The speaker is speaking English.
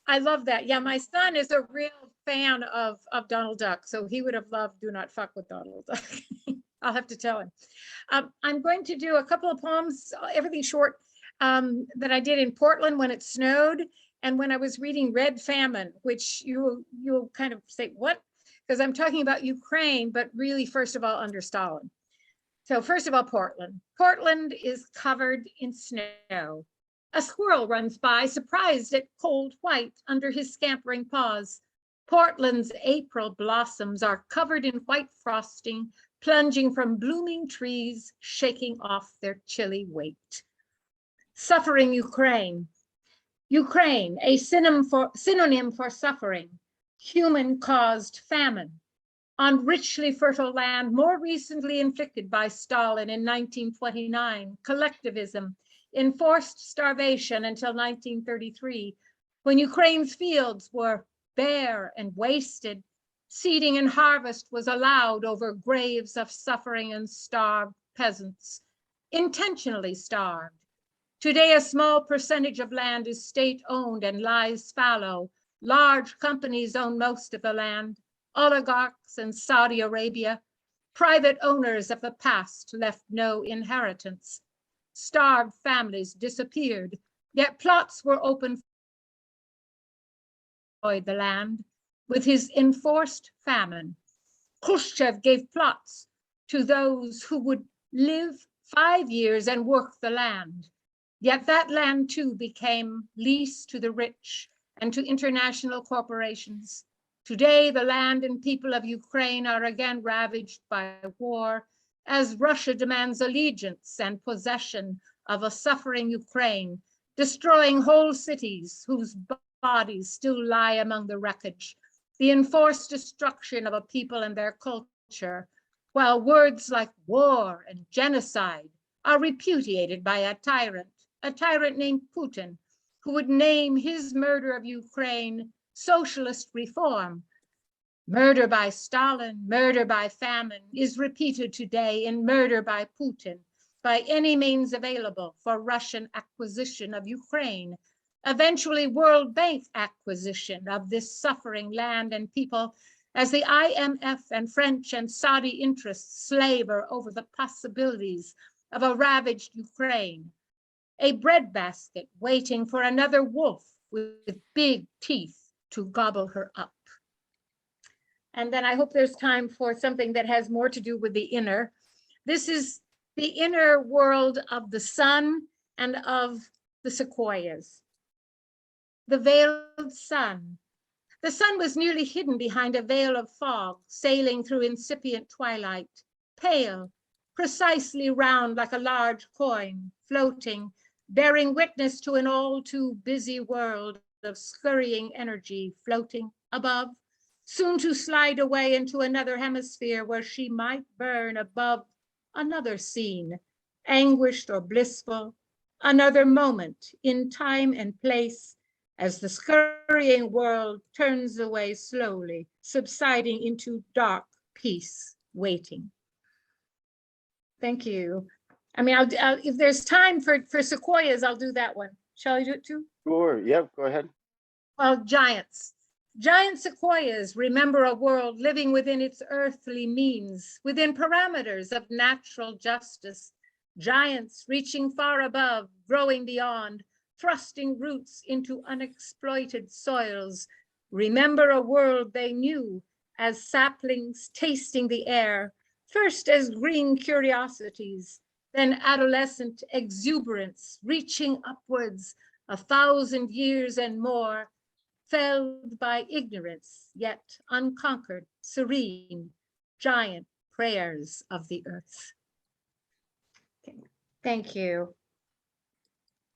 I love that. Yeah, my son is a real fan of Donald Duck, so he would have loved Do Not Fuck with Donald Duck. I'll have to tell him. I'm going to do a couple of poems, everything short, that I did in Portland when it snowed, and when I was reading Red Famine, which you'll kind of say, what? Because I'm talking about Ukraine, but really, first of all, under Stalin. So first of all, Portland. Portland is covered in snow. A squirrel runs by, surprised at cold white under his scampering paws. Portland's April blossoms are covered in white frosting, plunging from blooming trees, shaking off their chilly weight. Suffering Ukraine. Ukraine, a synonym for suffering, human-caused famine, on richly fertile land more recently inflicted by Stalin in 1929, collectivism, enforced starvation until 1933, when Ukraine's fields were bare and wasted, seeding and harvest was allowed over graves of suffering and starved peasants, intentionally starved. Today, a small percentage of land is state-owned and lies fallow. Large companies own most of the land. Oligarchs in Saudi Arabia, private owners of the past left no inheritance. Starved families disappeared, yet plots were opened for the land with his enforced famine. Khrushchev gave plots to those who would live 5 years and work the land. Yet that land too became leased to the rich and to international corporations. Today, the land and people of Ukraine are again ravaged by war as Russia demands allegiance and possession of a suffering Ukraine, destroying whole cities whose bodies still lie among the wreckage, the enforced destruction of a people and their culture, while words like war and genocide are repudiated by a tyrant named Putin, who would name his murder of Ukraine socialist reform. Murder by Stalin, murder by famine is repeated today in murder by Putin, by any means available for Russian acquisition of Ukraine, eventually World Bank acquisition of this suffering land and people, as the IMF and French and Saudi interests slaver over the possibilities of a ravaged Ukraine, a breadbasket waiting for another wolf with big teeth to gobble her up. And then I hope there's time for something that has more to do with the inner. This is the inner world of the sun and of the sequoias. The veiled sun. The sun was nearly hidden behind a veil of fog, sailing through incipient twilight, pale, precisely round like a large coin, floating, bearing witness to an all too busy world of scurrying energy floating above, soon to slide away into another hemisphere where she might burn above another scene, anguished or blissful, another moment in time and place as the scurrying world turns away slowly, subsiding into dark peace, waiting. Thank you. I mean, if there's time for sequoias, I'll do that one. Shall I do it too? Sure, yep, go ahead. Well, giants. Giant sequoias remember a world living within its earthly means, within parameters of natural justice. Giants reaching far above, growing beyond, thrusting roots into unexploited soils. Remember a world they knew as saplings tasting the air, first as green curiosities, then adolescent exuberance, reaching upwards 1,000 years and more, felled by ignorance, yet unconquered, serene, giant prayers of the earth. Okay. Thank you.